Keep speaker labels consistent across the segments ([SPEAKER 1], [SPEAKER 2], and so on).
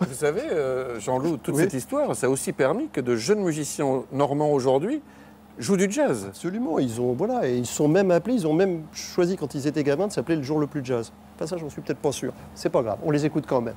[SPEAKER 1] Vous savez, Jean-Loup, toute
[SPEAKER 2] Oui.
[SPEAKER 1] cette histoire, ça a aussi permis que de jeunes musiciens normands aujourd'hui jouent du jazz.
[SPEAKER 2] Absolument, voilà, et ils sont même appelés, ils ont même choisi quand ils étaient gamins de s'appeler le jour le plus jazz. Enfin, ça, j'en suis peut-être pas sûr. C'est pas grave, on les écoute quand même.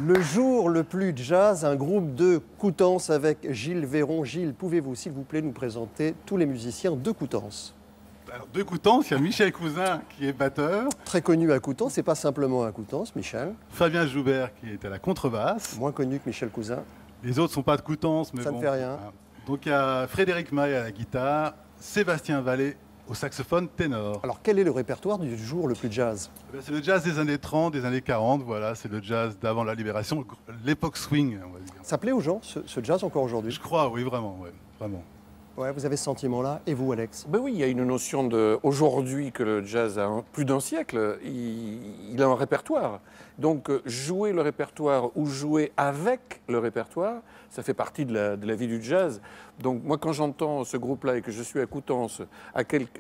[SPEAKER 2] Le jour le plus jazz, un groupe de Coutances avec Gilles Véron. Gilles, pouvez-vous, s'il vous plaît, nous présenter tous les musiciens de Coutances?
[SPEAKER 3] Alors, de Coutances, il y a Michel Cousin qui est batteur,
[SPEAKER 2] Très connu à Coutances, c'est pas simplement à Coutances, Michel.
[SPEAKER 3] Fabien Joubert qui est à la contrebasse.
[SPEAKER 2] Moins connu que Michel Cousin.
[SPEAKER 3] Les autres ne sont pas de Coutances, mais
[SPEAKER 2] Ça
[SPEAKER 3] bon.
[SPEAKER 2] ne fait rien.
[SPEAKER 3] Voilà. Donc il y a Frédéric Maille à la guitare, Sébastien Vallée au saxophone ténor.
[SPEAKER 2] Alors, quel est le répertoire du jour le plus jazz?
[SPEAKER 3] Eh bien, c'est le jazz des années 30, des années 40, voilà, c'est le jazz d'avant la libération, l'époque swing, on va dire.
[SPEAKER 2] Ça plaît aux gens, ce jazz, encore aujourd'hui?
[SPEAKER 3] Je crois, oui, vraiment, ouais, vraiment.
[SPEAKER 2] Ouais, vous avez ce sentiment-là. Et vous, Alex?
[SPEAKER 1] Ben oui, il y a une notion de aujourd'hui que le jazz a plus d'un siècle, il a un répertoire. Donc jouer le répertoire ou jouer avec le répertoire, ça fait partie de la vie du jazz. Donc moi, quand j'entends ce groupe-là et que je suis à Coutances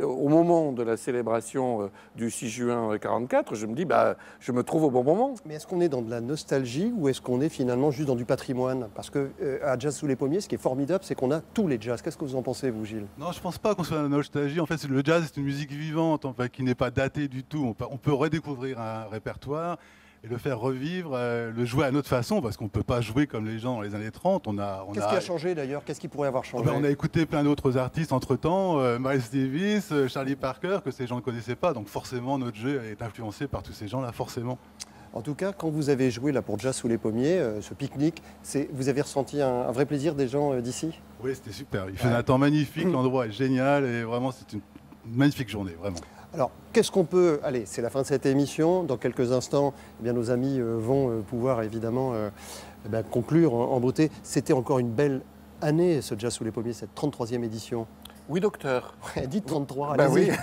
[SPEAKER 1] au moment de la célébration du 6 juin 1944, je me dis, bah, je me trouve au bon moment.
[SPEAKER 2] Mais est-ce qu'on est dans de la nostalgie ou est-ce qu'on est finalement juste dans du patrimoine? Parce que à Jazz sous les pommiers, ce qui est formidable, c'est qu'on a tous les jazz. Qu'est-ce que vous en pensez, vous, Gilles?
[SPEAKER 3] Non, je pense pas qu'on soit dans la nostalgie. En fait, le jazz, c'est une musique vivante, en fait, qui n'est pas datée du tout. On peut redécouvrir un répertoire et le faire revivre, le jouer à notre façon, parce qu'on ne peut pas jouer comme les gens dans les années 30.
[SPEAKER 2] Qu'est-ce qui a changé d'ailleurs? Qu'est-ce qui pourrait avoir changé?
[SPEAKER 3] On a écouté plein d'autres artistes entre-temps, Miles Davis, Charlie Parker, que ces gens ne connaissaient pas. Donc forcément, notre jeu est influencé par tous ces gens-là, forcément.
[SPEAKER 2] En tout cas, quand vous avez joué là pour Jazz sous les pommiers, ce pique-nique, vous avez ressenti un vrai plaisir des gens d'ici?
[SPEAKER 3] Oui, c'était super. Il faisait un temps magnifique, l'endroit est génial et vraiment, c'est une magnifique journée, vraiment.
[SPEAKER 2] Alors, qu'est-ce qu'on peut... Allez, c'est la fin de cette émission. Dans quelques instants, eh bien, nos amis vont pouvoir évidemment Eh ben, conclure en beauté, c'était encore une belle année, ce Jazz sous les pommiers, cette 33e édition.
[SPEAKER 1] Oui, docteur.
[SPEAKER 2] Dites 33,
[SPEAKER 1] Ben
[SPEAKER 2] allez-y.
[SPEAKER 1] oui.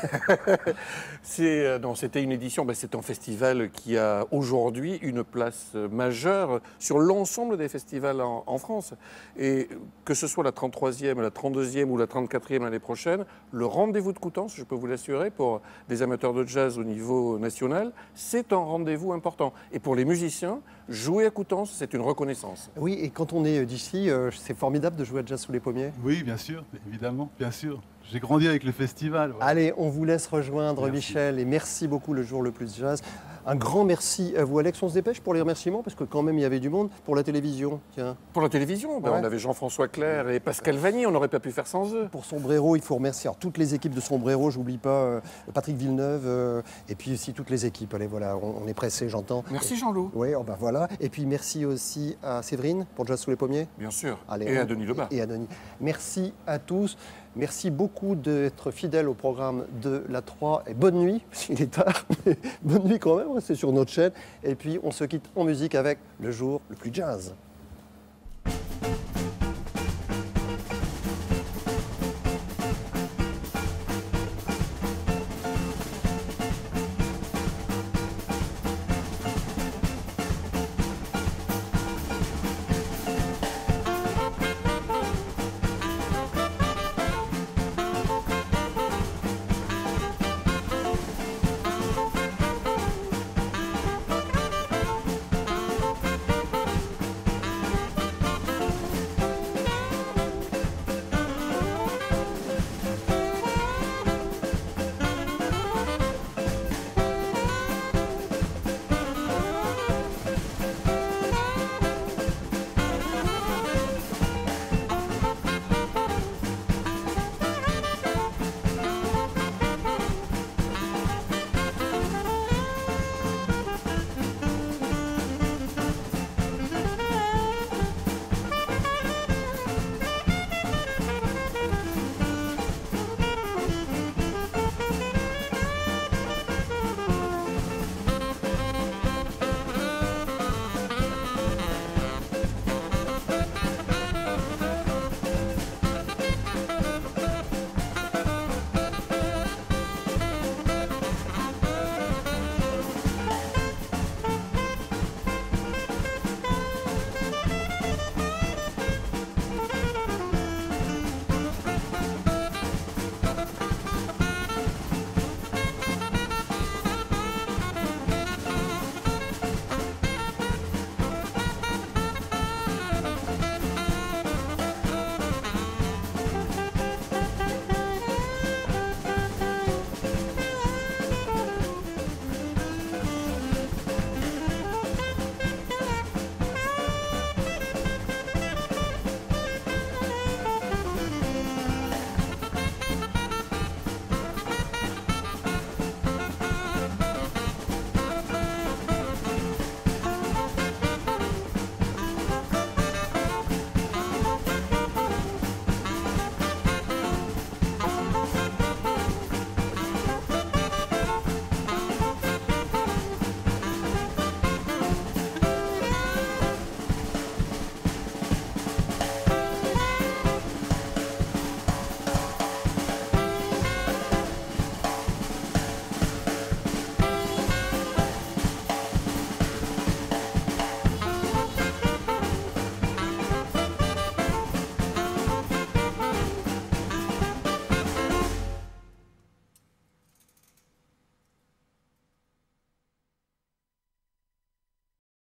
[SPEAKER 1] C'était une édition, c'est un festival qui a aujourd'hui une place majeure sur l'ensemble des festivals en France. Et que ce soit la 33e, la 32e ou la 34e l'année prochaine, le rendez-vous de Coutances, je peux vous l'assurer, pour des amateurs de jazz au niveau national, c'est un rendez-vous important. Et pour les musiciens, jouer à Coutances, c'est une reconnaissance.
[SPEAKER 2] Oui, et quand on est d'ici, c'est formidable de jouer à Jazz sous les pommiers.
[SPEAKER 3] Oui, bien sûr, évidemment, bien sûr. J'ai grandi avec le festival. Ouais.
[SPEAKER 2] Allez, on vous laisse rejoindre
[SPEAKER 3] Merci.
[SPEAKER 2] Michel et merci beaucoup le jour le plus jazz. Un grand merci à vous Alex, on se dépêche pour les remerciements parce que quand même il y avait du monde pour la télévision. Tiens.
[SPEAKER 1] Pour la télévision,
[SPEAKER 2] Ouais.
[SPEAKER 1] on avait Jean-François Clerc et Pascal Vanni, on n'aurait pas pu faire sans eux.
[SPEAKER 2] Pour Sombrero, il faut remercier alors, toutes les équipes de Sombrero, j'oublie pas Patrick Villeneuve et puis aussi toutes les équipes. Allez voilà, on est pressé, j'entends.
[SPEAKER 1] Merci Jean-Loup.
[SPEAKER 2] Oui, oh ben voilà. Et puis merci aussi à Séverine pour Jazz sous les pommiers.
[SPEAKER 1] Bien sûr.
[SPEAKER 2] Allez,
[SPEAKER 1] Et à Denis Lebas.
[SPEAKER 2] Et à Denis. Merci à tous. Merci beaucoup d'être fidèles au programme de la 3 et bonne nuit, il est tard, mais bonne nuit quand même, restez sur notre chaîne. Et puis on se quitte en musique avec le jour le plus jazz.